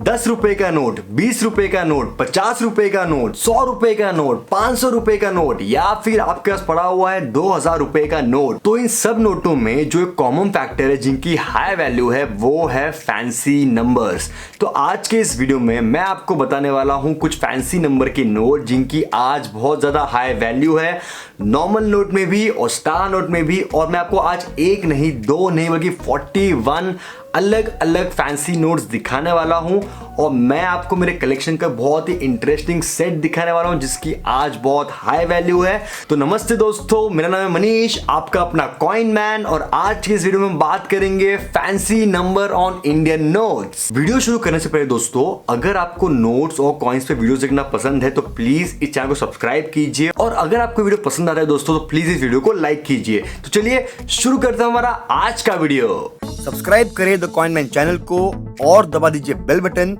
₹10 का नोट, ₹20 का नोट, ₹50 का नोट, ₹100 का नोट, ₹500 का नोट या फिर आपके पास पड़ा हुआ है ₹2000 का नोट, तो इन सब नोटों में जो एक कॉमन फैक्टर है जिनकी हाई वैल्यू है वो है फैंसी नंबर्स। तो आज के इस वीडियो में मैं आपको बताने वाला हूं कुछ फैंसी नंबर के नोट जिनकी आज बहुत ज्यादा हाई वैल्यू है, नॉर्मल नोट में भी और स्टार नोट में भी। और मैं आपको आज एक नहीं, दो नहीं, बल्कि 41 अलग अलग फैंसी नोट्स दिखाने वाला हूं और मैं आपको मेरे कलेक्शन का बहुत ही इंटरेस्टिंग सेट दिखाने वाला हूं जिसकी आज बहुत हाई वैल्यू है। तो नमस्ते दोस्तों, मेरा नाम है मनीष, आपका अपना कॉइन मैन, और आज की इस वीडियो में बात करेंगे fancy number on Indian notes. Video शुरू करने से पहले दोस्तों, अगर आपको नोट्स और कॉइन्स पे वीडियोस देखना पसंद है तो प्लीज इस चैनल को सब्सक्राइब कीजिए, और अगर आपको वीडियो पसंद आ रहा है दोस्तों तो प्लीज इस वीडियो को लाइक कीजिए। तो चलिए शुरू करते हैं हमारा आज का वीडियो। सब्सक्राइब करें द कॉइन मैन चैनल को और दबा दीजिए बेल बटन।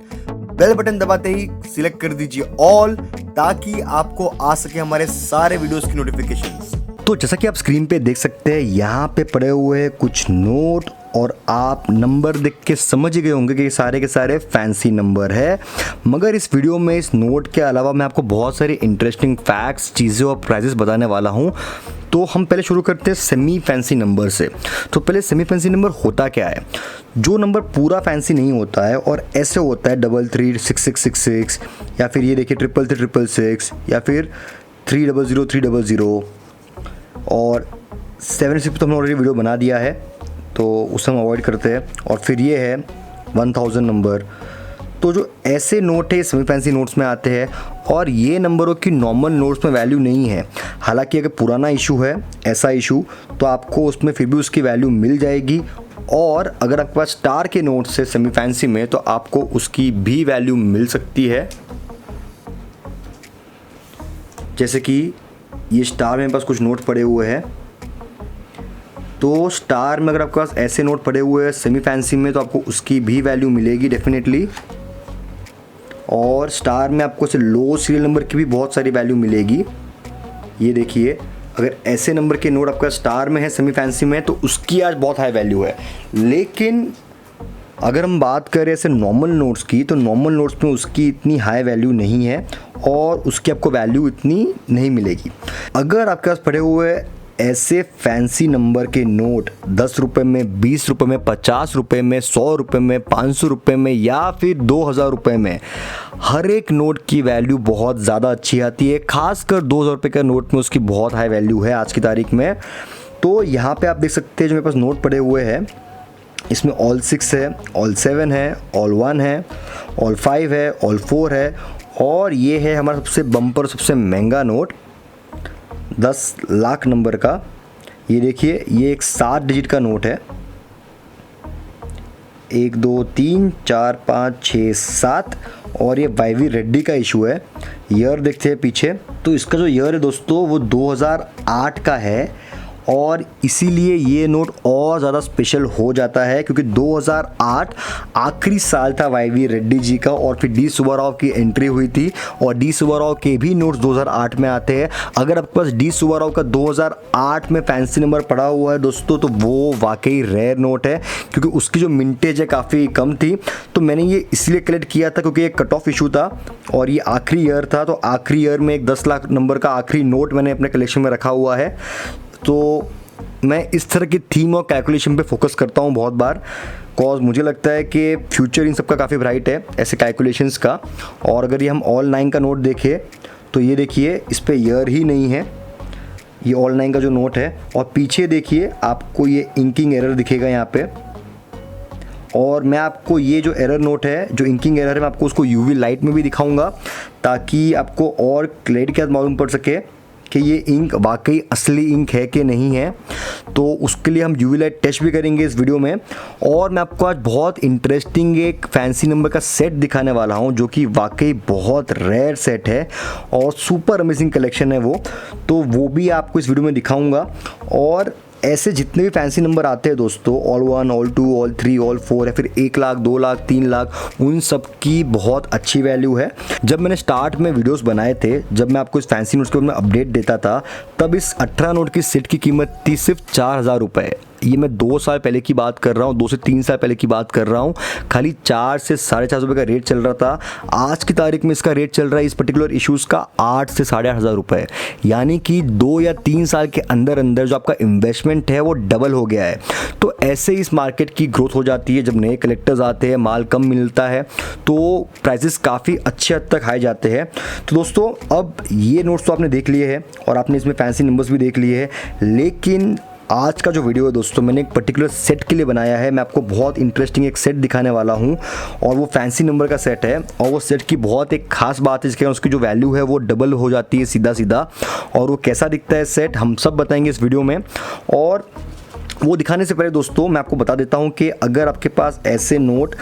बेल बटन दबाते ही सिलेक्ट कर दीजिए ऑल, ताकि आपको आ सके हमारे सारे वीडियोस की नोटिफिकेशंस। तो जैसा कि आप स्क्रीन पे देख सकते हैं, यहाँ पे पड़े हुए हैं कुछ नोट और आप नंबर देख के समझ गए होंगे कि ये सारे के सारे फैंसी नंबर है। मगर इस वीडियो में इस नोट के अलावा मैं आपको बहुत सारे इंटरेस्टिंग फैक्ट्स, चीज़ें और प्राइजेस बताने वाला हूँ। तो हम पहले शुरू करते हैं सेमी फैंसी नंबर से। तो पहले सेमी फैंसी नंबर होता क्या है? जो नंबर पूरा फैंसी नहीं होता है और ऐसे होता है 336666 या फिर ये देखिए 33366 या फिर 300 और 76 तो हमने ऑलरेडी वीडियो बना दिया है तो उसे हम अवॉइड करते हैं। और फिर ये है 1000 नंबर। तो जो ऐसे नोट है सेमी फैंसी नोट्स में आते हैं और ये नंबरों की नॉर्मल नोट्स में वैल्यू नहीं है। हालांकि अगर पुराना इशू है, ऐसा इशू, तो आपको उसमें फिर भी उसकी वैल्यू मिल जाएगी। और अगर आपके पास स्टार के नोट्स है सेमी फैंसी में तो आपको उसकी भी वैल्यू मिल सकती है। जैसे कि ये स्टार में मेरे पास कुछ नोट पड़े हुए हैं। तो स्टार में अगर आपके पास ऐसे नोट पड़े हुए हैं सेमी फैंसी में तो आपको उसकी भी वैल्यू मिलेगी डेफिनेटली। और स्टार में आपको से लो सीरियल नंबर की भी बहुत सारी वैल्यू मिलेगी। ये देखिए, अगर ऐसे नंबर के नोट आपका स्टार में है सेमी फैंसी में तो उसकी आज बहुत हाई वैल्यू है। लेकिन अगर हम बात करें ऐसे नॉर्मल नोट्स की तो नॉर्मल नोट्स में उसकी इतनी हाई वैल्यू नहीं है और उसकी आपको वैल्यू इतनी नहीं मिलेगी। अगर आपके पास पड़े हुए ऐसे फैंसी नंबर के नोट ₹10 में, ₹20 में, ₹50 में, ₹100 में, ₹500 में या फिर ₹2000 में, हर एक नोट की वैल्यू बहुत ज़्यादा अच्छी आती है। खासकर ₹2000 का नोट में उसकी बहुत हाई वैल्यू है आज की तारीख में। तो यहाँ पे आप देख सकते हैं जो मेरे पास नोट पड़े हुए हैं, इसमें ऑल 6 है, ऑल 7 है, ऑल 1 है, ऑल 5 है, ऑल 4 है, और ये है हमारा सबसे बम्पर, सबसे महंगा नोट 10 लाख नंबर का। ये देखिए, ये एक 7 डिजिट का नोट है। 1 2 3 4 5 6 7 और ये वाईवी रेड्डी का इशू है। ईयर देखते हैं पीछे, तो इसका जो ईयर है दोस्तों वो 2008 का है और इसीलिए ये नोट और ज़्यादा स्पेशल हो जाता है क्योंकि 2008 आखिरी साल था वाईवी रेड्डी जी का और फिर डी सुब्बाराव की एंट्री हुई थी और डी सुब्बाराव के भी नोट्स 2008 में आते हैं। अगर आपके पास डी सुब्बाराव का 2008 में फैंसी नंबर पड़ा हुआ है दोस्तों तो वो वाकई रेयर नोट है क्योंकि उसकी जो मिंटेज है काफ़ी कम थी। तो मैंने ये इसलिए कलेक्ट किया था क्योंकि ये कट ऑफ इशू था और ये आखिरी ईयर था। तो आखिरी ईयर में एक 10 लाख नंबर का आखिरी नोट मैंने अपने कलेक्शन में रखा हुआ है। तो मैं इस तरह की थीम और कैलकुलेशन पे फोकस करता हूँ बहुत बार, कॉज मुझे लगता है कि फ्यूचर इन सब का काफ़ी ब्राइट है ऐसे कैलकुलेशंस का। और अगर ये हम ऑल 9 का नोट देखें तो ये देखिए, इस पे ईयर ही नहीं है, ये ऑल 9 का जो नोट है। और पीछे देखिए आपको ये इंकिंग एरर दिखेगा यहाँ पे। और मैं आपको ये जो एरर नोट है, जो इंकिंग एरर है, मैं आपको उसको यूवी लाइट में भी दिखाऊंगा ताकि आपको और क्लैरिटी के साथ मालूम पड़ सके कि ये इंक वाकई असली इंक है कि नहीं है। तो उसके लिए हम यूवी लाइट टेस्ट भी करेंगे इस वीडियो में। और मैं आपको आज बहुत इंटरेस्टिंग एक फैंसी नंबर का सेट दिखाने वाला हूं जो कि वाकई बहुत रेयर सेट है और सुपर अमेजिंग कलेक्शन है वो। तो वो भी आपको इस वीडियो में दिखाऊंगा। और ऐसे जितने भी फैंसी नंबर आते हैं दोस्तों, ऑल 1, ऑल 2, ऑल 3, ऑल 4 या फिर 1 लाख, 2 लाख, 3 लाख, उन सब की बहुत अच्छी वैल्यू है। जब मैंने स्टार्ट में वीडियोस बनाए थे, जब मैं आपको इस फैंसी नोट्स के बारे में अपडेट देता था, तब इस 18 नोट की सेट की कीमत थी सिर्फ ₹4000। ये मैं 2 साल पहले की बात कर रहा हूँ, 2 से 3 साल पहले की बात कर रहा हूँ, खाली 4 से 450 रुपये का रेट चल रहा था। आज की तारीख में इसका रेट चल रहा है इस पर्टिकुलर इशूज़ का 8 से 8,500 रुपये, यानी कि 2 या 3 साल के अंदर अंदर जो आपका इन्वेस्टमेंट है वो डबल हो गया है। तो ऐसे इस मार्केट की ग्रोथ हो जाती है। जब नए कलेक्टर्स आते हैं, माल कम मिलता है, तो प्राइसेस काफ़ी अच्छे हद तक हाई जाते हैं। तो दोस्तों, अब ये नोट्स तो आपने देख लिए हैं और आपने इसमें फैंसी नंबर्स भी देख लिए हैं, लेकिन आज का जो वीडियो है दोस्तों, मैंने एक पर्टिकुलर सेट के लिए बनाया है। मैं आपको बहुत इंटरेस्टिंग एक सेट दिखाने वाला हूं और वो फैंसी नंबर का सेट है। और वो सेट की बहुत एक खास बात है, जिसके उसकी जो वैल्यू है वो डबल हो जाती है सीधा सीधा। और वो कैसा दिखता है सेट, हम सब बताएंगे इस वीडियो में। और वो दिखाने से पहले दोस्तों, मैं आपको बता देता हूं कि अगर आपके पास ऐसे नोट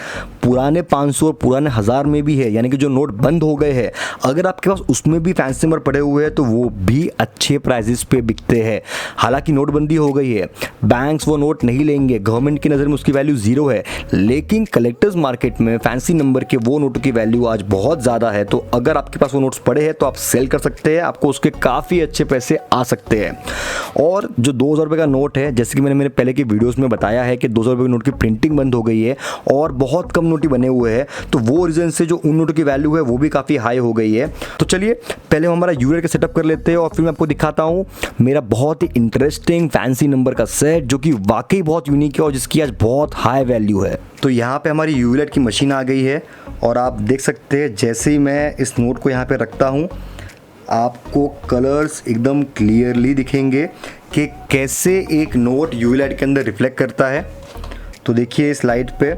पुराने 500 और पुराने 1000 में भी है, यानी कि जो नोट बंद हो गए हैं, अगर आपके पास उसमें भी फैंसी नंबर पड़े हुए हैं, तो वो भी अच्छे प्राइसेस पे बिकते हैं। हालांकि नोटबंदी हो गई है, बैंक्स वो नोट नहीं लेंगे, गवर्नमेंट की नज़र में उसकी वैल्यू ज़ीरो है, लेकिन कलेक्टर्स मार्केट में फैंसी नंबर के वो नोटों की वैल्यू आज बहुत ज़्यादा है। तो अगर आपके पास वो नोट्स पड़े हैं तो आप सेल कर सकते हैं, आपको उसके काफ़ी अच्छे पैसे आ सकते हैं। और जो 2000 रुपये का नोट है, जैसे कि मैंने पहले की वीडियोस में बताया है कि 2000 रुपये के नोट की प्रिंटिंग बंद हो गई है और बहुत कम नोट ही बने हुए हैं, तो वो रीजन से जो उन नोटों की वैल्यू है वो भी काफ़ी हाई हो गई है। तो चलिए पहले हम हमारा यूएल का सेटअप कर लेते हैं और फिर मैं आपको दिखाता हूँ मेरा बहुत ही इंटरेस्टिंग फैंसी नंबर का सेट, जो कि वाकई बहुत यूनिक है और जिसकी आज बहुत हाई वैल्यू है। तो यहाँ पे हमारी यूएल की मशीन आ गई है और आप देख सकते हैं, जैसे ही मैं इस नोट को यहाँ पे रखता हूँ, आपको कलर्स एकदम क्लियरली दिखेंगे कि कैसे एक नोट यूवी लाइट के अंदर रिफ्लेक्ट करता है। तो देखिए इस लाइट पे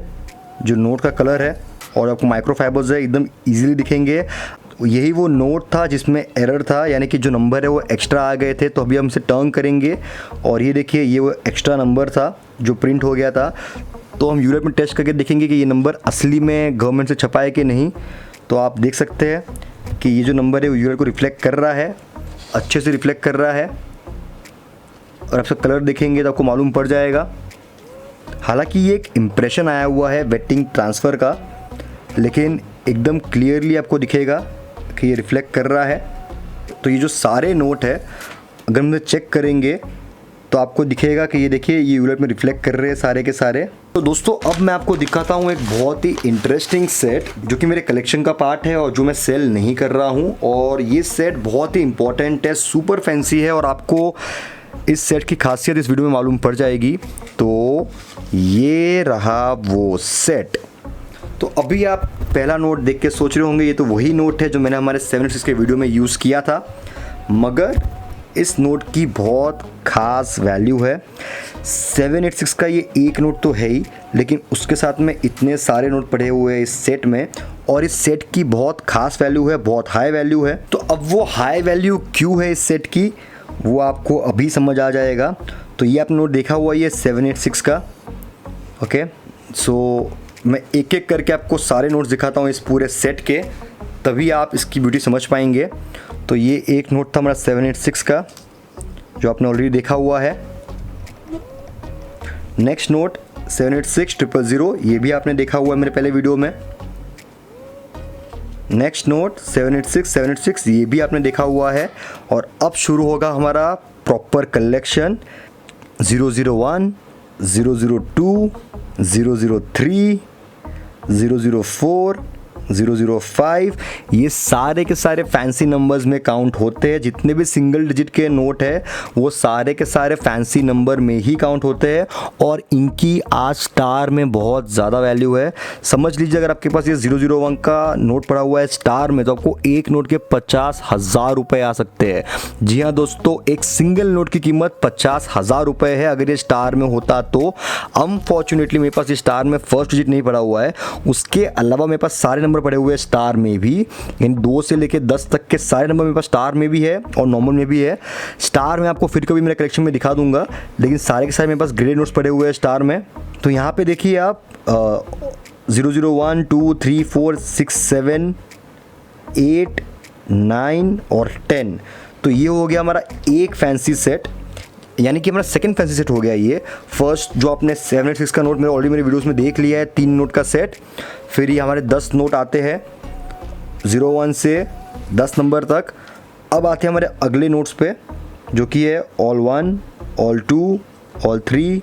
जो नोट का कलर है और आपको माइक्रोफाइबर्स है एकदम इजीली दिखेंगे। यही वो नोट था जिसमें एरर था, यानी कि जो नंबर है वो एक्स्ट्रा आ गए थे। तो अभी हम इसे टर्न करेंगे और ये देखिए, ये वो एक्स्ट्रा नंबर था जो प्रिंट हो गया था। तो हम यूनिट में टेस्ट करके देखेंगे कि ये नंबर असली में गवर्नमेंट से छपा है कि नहीं। तो आप देख सकते हैं कि ये जो नंबर है वो यूएल को रिफ्लेक्ट कर रहा है, अच्छे से रिफ्लेक्ट कर रहा है। और आप सब कलर देखेंगे तो आपको मालूम पड़ जाएगा। हालांकि ये एक इम्प्रेशन आया हुआ है वेटिंग ट्रांसफ़र का, लेकिन एकदम क्लियरली आपको दिखेगा कि ये रिफ्लेक्ट कर रहा है। तो ये जो सारे नोट है, अगर हम चेक करेंगे तो आपको दिखेगा कि ये देखिए, ये यूएल में रिफ्लेक्ट कर रहे हैं सारे के सारे। तो दोस्तों, अब मैं आपको दिखाता हूँ एक बहुत ही इंटरेस्टिंग सेट, जो कि मेरे कलेक्शन का पार्ट है और जो मैं सेल नहीं कर रहा हूँ। और ये सेट बहुत ही इंपॉर्टेंट है, सुपर फैंसी है और आपको इस सेट की खासियत इस वीडियो में मालूम पड़ जाएगी। तो ये रहा वो सेट। तो अभी आप पहला नोट देख के सोच रहे होंगे ये तो वही नोट है जो मैंने हमारे 786 के वीडियो में यूज़ किया था, मगर इस नोट की बहुत ख़ास वैल्यू है। 786 का ये एक नोट तो है ही, लेकिन उसके साथ में इतने सारे नोट पड़े हुए हैं इस सेट में, और इस सेट की बहुत ख़ास वैल्यू है, बहुत हाई वैल्यू है। तो अब वो हाई वैल्यू क्यों है इस सेट की, वो आपको अभी समझ आ जाएगा। तो ये आपने नोट देखा हुआ, ये 786 का। ओके, सो मैं एक एक करके आपको सारे नोट्स दिखाता हूँ इस पूरे सेट के, तभी आप इसकी ब्यूटी समझ पाएंगे। तो ये एक नोट था हमारा 786 का, जो आपने ऑलरेडी देखा हुआ है। नेक्स्ट नोट 786-000, ये भी आपने देखा हुआ है मेरे पहले वीडियो में। नेक्स्ट नोट 786-786, ये भी आपने देखा हुआ है। और अब शुरू होगा हमारा प्रॉपर कलेक्शन 001, 002, 003, 004, 005। ये सारे के सारे फैंसी नंबर्स में काउंट होते हैं। जितने भी सिंगल डिजिट के नोट है वो सारे के सारे फैंसी नंबर में ही काउंट होते हैं और इनकी आज स्टार में बहुत ज़्यादा वैल्यू है। समझ लीजिए, अगर आपके पास ये 001 का नोट पड़ा हुआ है स्टार में, तो आपको एक नोट के 50,000 रुपये आ सकते हैं। जी हाँ दोस्तों, एक सिंगल नोट की कीमत 50,000 रुपये है अगर ये स्टार में होता तो। अनफॉर्चुनेटली मेरे पास ये स्टार में फर्स्ट डिजिट नहीं पड़ा हुआ है। उसके अलावा मेरे पास सारे नंबर पड़े हुए स्टार में भी, यानी 2 से लेकर 10 तक के सारे नंबर मेरे पास स्टार में भी है और नॉर्मल में भी है। स्टार में आपको फिर कभी मेरे कलेक्शन में दिखा दूंगा, लेकिन सारे के सारे मेरे पास ग्रेड नोट्स पड़े हुए हैं स्टार में। तो यहाँ पे देखिए आप 001, 2, 3, 4, 6, 7, 8, 9 और 10। तो ये हो गया हमारा एक फैंसी सेट, यानी कि हमारा सेकंड फैंसी सेट हो गया ये। फर्स्ट जो आपने 786 का नोट मेरे ऑलरेडी मेरे वीडियोस में देख लिया है, 3 नोट का सेट। फिर ये हमारे 10 नोट आते हैं 01 से 10 नंबर तक। अब आते हैं हमारे अगले नोट्स पे, जो कि है all 1, all 2, all 3,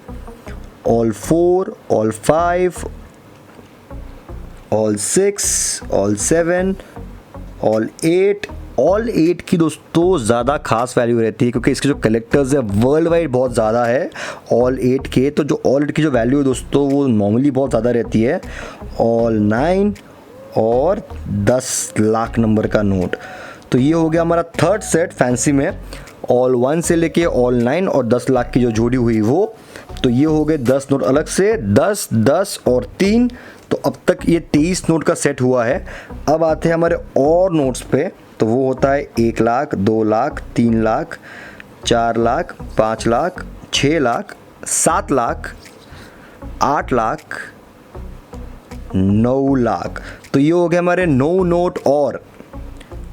all 4, all 5, all 6, all 7, all 8, all 8 की दोस्तों ज़्यादा खास वैल्यू रहती है क्योंकि इसके जो कलेक्टर्स है वर्ल्ड वाइड बहुत ज़्यादा है ऑल 8 के। तो जो ऑल 8 की जो वैल्यू है दोस्तों वो नॉर्मली बहुत ज़्यादा रहती है। ऑल 9 और 10 लाख नंबर का नोट। तो ये हो गया हमारा थर्ड सेट फैंसी में, ऑल 1 से लेके ऑल 9 और 10 लाख की जो जोड़ी हुई वो। तो ये हो गए 10 नोट अलग से, 10, 10 और 3। तो अब तक ये 23 नोट का सेट हुआ है। अब आते हैं हमारे और नोट्स पे, तो वो होता है 1 लाख, 2 लाख, 3 लाख, 4 लाख, 5 लाख, 6 लाख, 7 लाख, 8 लाख, 9 लाख। तो ये हो गए हमारे 9 नोट और,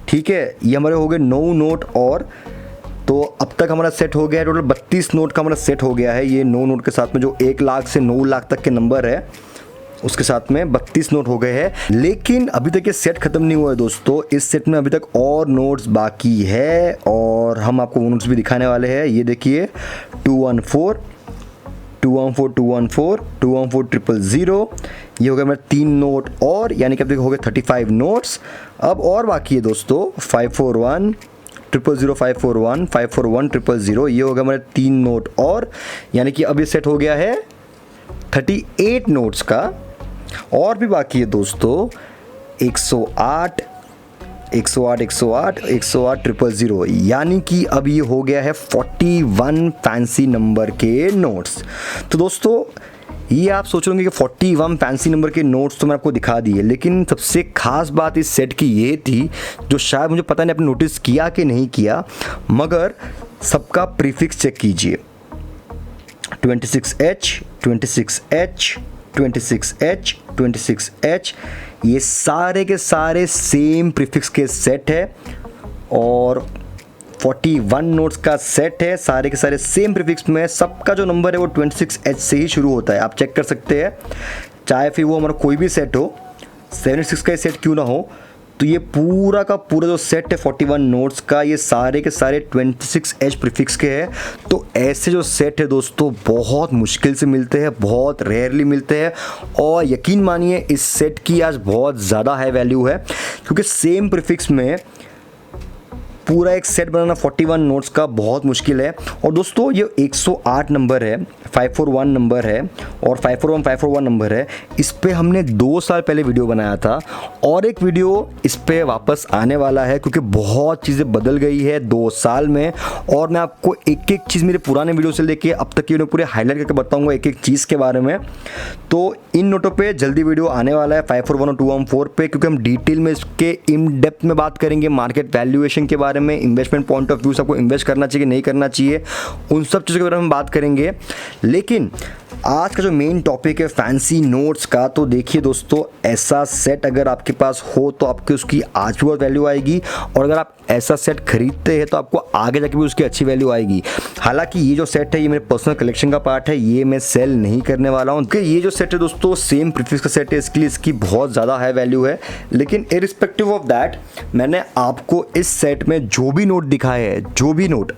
ठीक है, ये हमारे हो गए 9 नोट और। तो अब तक हमारा सेट हो गया है टोटल 32 नोट का हमारा सेट हो गया है। ये 9 नोट के साथ में जो 1 लाख से 9 लाख तक के नंबर है उसके साथ में 32 नोट हो गए हैं। लेकिन अभी तक ये सेट खत्म नहीं हुआ है दोस्तों, इस सेट में अभी तक और नोट्स बाकी है और हम आपको वो नोट्स भी दिखाने वाले हैं। ये देखिए 214, 214, 214, 214, 000। ये हो गया मेरा 3 नोट और, यानी कि अब तक हो गए 35 नोट्स। अब और बाकी है दोस्तों 541, 000, 541, 541, 000। ये हो गया हमारे 3 नोट और, यानी कि अब ये सेट हो गया है 38 नोट्स का। और भी बाकी है दोस्तों 108, 108, 108, 108, 000, यानी कि अब ये हो गया है 41 फैंसी नंबर के नोट्स। तो दोस्तों ये आप सोचोगे कि 41 फैंसी नंबर के नोट्स तो मैं आपको दिखा दिए, लेकिन सबसे खास बात इस सेट की ये थी जो शायद मुझे पता नहीं आपने नोटिस किया कि नहीं किया, मगर सबका प्रीफिक्स चेक कीजिए। 26H, 26H, 26H, 26H, ये सारे के सारे सेम प्रीफिक्स के सेट है और 41 नोट्स का सेट है। सारे के सारे सेम प्रीफिक्स में, सबका जो नंबर है वो 26H से ही शुरू होता है। आप चेक कर सकते हैं, चाहे फिर वो हमारा कोई भी सेट हो, 76 का सेट क्यों ना हो, तो ये पूरा का पूरा जो सेट है 41 नोट्स का, ये सारे के सारे 26H प्रीफिक्स के हैं। तो ऐसे जो सेट है दोस्तों बहुत मुश्किल से मिलते हैं, बहुत रेयरली मिलते हैं और यकीन मानिए इस सेट की आज बहुत ज़्यादा हाई वैल्यू है क्योंकि सेम प्रीफिक्स में पूरा एक सेट बनाना 41 नोट्स का बहुत मुश्किल है। और दोस्तों ये 108 नंबर है, 541 नंबर है और 541, 541 नंबर है। इस पे हमने 2 साल पहले वीडियो बनाया था और एक वीडियो इस पे वापस आने वाला है क्योंकि बहुत चीज़ें बदल गई है 2 साल में। और मैं आपको एक एक चीज़ मेरे पुराने वीडियो से लेके अब तक की पूरे हाईलाइट करके बताऊँगा एक एक चीज़ के बारे में। तो इन नोटों पर जल्दी वीडियो आने वाला है 541 और 214 पे, क्योंकि हम डिटेल में इसके इन डेप्थ में बात करेंगे, मार्केट वैल्यूएशन के बारे में, इन्वेस्टमेंट पॉइंट ऑफ व्यू से आपको इन्वेस्ट करना चाहिए नहीं करना चाहिए, उन सब चीज़ों के बारे में हम बात करेंगे। लेकिन आज का जो मेन टॉपिक है फैंसी नोट्स का, तो देखिए दोस्तों ऐसा सेट अगर आपके पास हो तो आपकी उसकी आज भी बहुत वैल्यू आएगी और अगर आप ऐसा सेट खरीदते हैं तो आपको आगे जाके भी उसकी अच्छी वैल्यू आएगी। हालांकि ये जो सेट है ये मेरे पर्सनल कलेक्शन का पार्ट है, ये मैं सेल नहीं करने वाला हूँ क्योंकि ये जो सेट है दोस्तों सेम प्रीफिक्स का सेट है, इसके लिए इसकी बहुत ज़्यादा हाई वैल्यू है। लेकिन इररिस्पेक्टिव ऑफ दैट मैंने आपको इस सेट में जो भी नोट दिखाए हैं, जो भी नोट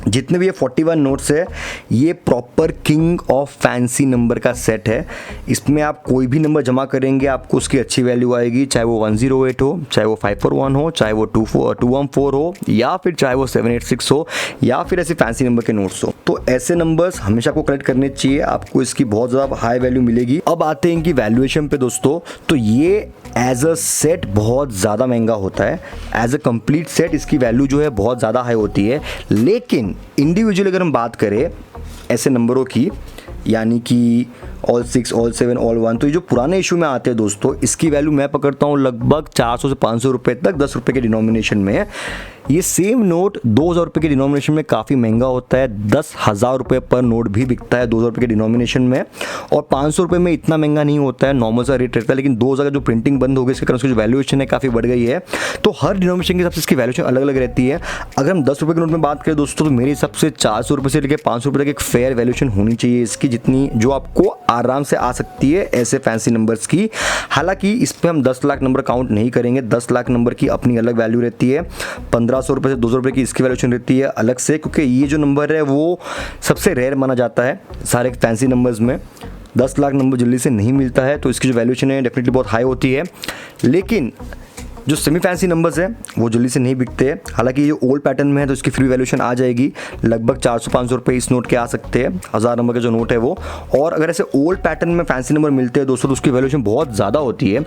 जितने भी ये 41 नोट्स है, ये proper king of fancy number का सेट है। इसमें आप कोई भी नंबर जमा करेंगे आपको उसकी अच्छी वैल्यू आएगी, चाहे वो 108 हो, चाहे वो 541 हो, चाहे वो 214 हो, या फिर चाहे वो 786 हो, या फिर ऐसे फैंसी नंबर के नोट्स हो। तो ऐसे नंबर्स हमेशा आपको कलेक्ट करने चाहिए, आपको इसकी बहुत ज़्यादा हाई वैल्यू मिलेगी। अब आते हैं इनकी वैल्यूएशन पे दोस्तों, तो ये एज अ सेट बहुत ज़्यादा महंगा होता है, एज अ कंप्लीट सेट इसकी वैल्यू जो है बहुत ज़्यादा हाई होती है। लेकिन इंडिविजुअल अगर हम बात करें ऐसे नंबरों की, यानी कि ऑल 6, ऑल 7, ऑल 1, तो ये जो पुराने इशू में आते हैं दोस्तों, इसकी वैल्यू मैं पकड़ता हूँ लगभग 400 से 500 रुपये तक 10 रुपये के डिनोमिनेशन में। ये सेम नोट 2000 रुपये के डिनोमिनेशन में काफ़ी महंगा होता है, 10,000 रुपये पर नोट भी बिकता है 2000 रुपये के डिनोमिनेशन में, और 500 रुपये में इतना महंगा नहीं होता है, नॉर्मल सा रेट रहता है। लेकिन 2000 का जो प्रिंटिंग बंद हो गई इसके कारण उसकी जो वैल्यूएशन है काफ़ी बढ़ गई है। तो हर डिनोमिनेशन के हिसाब से इसकी वैल्यूएशन अलग अलग रहती है। अगर हम 10 रुपये के नोट में बात करें दोस्तों, तो मेरे हिसाब से 400 रुपये से लेकर 500 रुपये तक एक फेयर वैल्यूएशन होनी चाहिए इसकी, जितनी जो आपको आराम से आ सकती है ऐसे फैंसी नंबर्स की। हालांकि इस पर हम 10 लाख नंबर काउंट नहीं करेंगे, 10 लाख नंबर की अपनी अलग वैल्यू रहती है, 1500 रुपये से 200 रुपये की इसकी वैल्यूएशन रहती है अलग से, क्योंकि ये जो नंबर है वो सबसे रेयर माना जाता है सारे फैंसी नंबर्स में। 10 लाख नंबर जल्दी से नहीं मिलता है, तो इसकी जो वैल्यूएशन है डेफिनेटली बहुत हाई होती है। लेकिन जो सेमी फैंसी नंबर्स हैं वो जल्दी से नहीं बिकते हैं। हालांकि ये ओल्ड पैटर्न में है तो इसकी फ्री वैल्यूएशन आ जाएगी, लगभग 400-500 रुपये इस नोट के आ सकते हैं, 1000 नंबर का जो नोट है वो। और अगर ऐसे ओल्ड पैटर्न में फैंसी नंबर मिलते हैं दोस्तों तो उसकी वैल्यूएशन बहुत ज़्यादा होती है।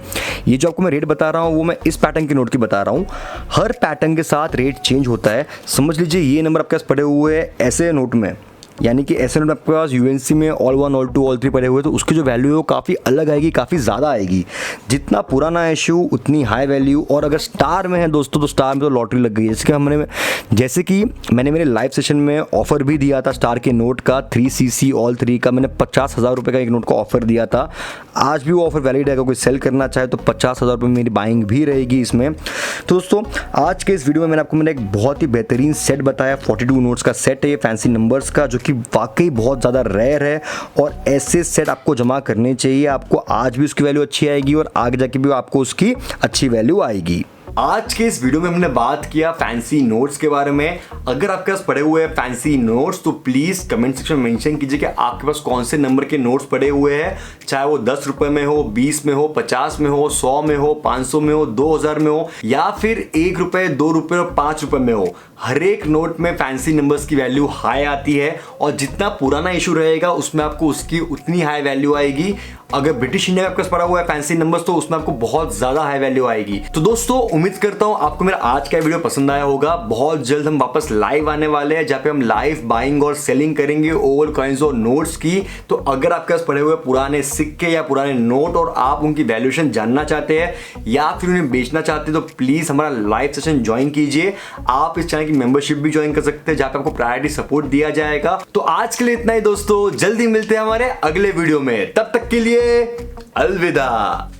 ये जो आपको मैं रेट बता रहा हूँ वो मैं इस पैटर्न के नोट की बता रहा हूँ, हर पैटर्न के साथ रेट चेंज होता है। समझ लीजिए ये नंबर आपके पास पड़े हुए हैं ऐसे नोट में, यानी कि ऐसे नोट आपके पास यूएनसी में ऑल 1, ऑल 2, ऑल 3 पड़े हुए, तो उसकी जो वैल्यू है वो काफ़ी अलग आएगी, काफ़ी ज़्यादा आएगी। जितना पुराना इशू उतनी हाई वैल्यू। और अगर स्टार में है दोस्तों तो स्टार में तो लॉटरी लग गई है। जैसे कि मैंने मेरे लाइव सेशन में ऑफर भी दिया था स्टार के नोट का, 3cc ऑल 3 का मैंने 50,000 रुपये का एक नोट का ऑफर दिया था। आज भी वो ऑफर वैलिड है, अगर कोई सेल करना चाहे तो 50,000 रुपये मेरी बाइंग भी रहेगी इसमें। तो दोस्तों आज के इस वीडियो में मैंने एक बहुत ही बेहतरीन सेट बताया, 42 नोट्स का सेट है ये फैंसी नंबर्स का, जो कि वाकई बहुत ज़्यादा रेयर है। और ऐसे सेट आपको जमा करने चाहिए, आपको आज भी उसकी वैल्यू अच्छी आएगी और आगे जाके भी आपको उसकी अच्छी वैल्यू आएगी। आज के इस वीडियो में हमने बात किया फैंसी नोट्स के बारे में। अगर आपके पास पड़े हुए हैं फैंसी नोट्स तो प्लीज कमेंट सेक्शन में मेंशन कीजिए कि आपके पास कौन से नंबर के नोट्स पड़े हुए हैं, चाहे वो 10 रुपए में हो, 20 में हो, 50 में हो, 100 में हो, 500 में हो, 2000 में हो, या फिर 1 रुपए, 2 रुपए और 5 रुपए में हो। हर एक नोट में फैंसी नंबर्स की वैल्यू हाई आती है और जितना पुराना इशू रहेगा उसमें आपको उसकी उतनी हाई वैल्यू आएगी। अगर ब्रिटिश इंडिया में आपके पास पड़ा हुआ है फैंसी नंबर्स तो उसमें आपको बहुत ज्यादा हाई वैल्यू आएगी। तो दोस्तों उम्मीद करता हूं आपको मेरा आज का वीडियो पसंद आया होगा। बहुत जल्द हम वापस लाइव आने वाले हैं जहां पे हम लाइव बाइंग और सेलिंग करेंगे ओल्ड कॉइन्स और नोट्स की। तो अगर आपके पास पड़े हुए पुराने सिक्के या पुराने नोट और आप उनकी वैल्यूएशन जानना चाहते हैं या फिर उन्हें बेचना चाहते हैं तो प्लीज हमारा लाइव सेशन ज्वाइन कीजिए। आप इस चैनल की मेंबरशिप भी ज्वाइन कर सकते हैं जहां पे आपको प्रायोरिटी सपोर्ट दिया जाएगा। तो आज के लिए इतना ही दोस्तों, जल्दी मिलते हैं हमारे अगले वीडियो में, तब तक के लिए अलविदा।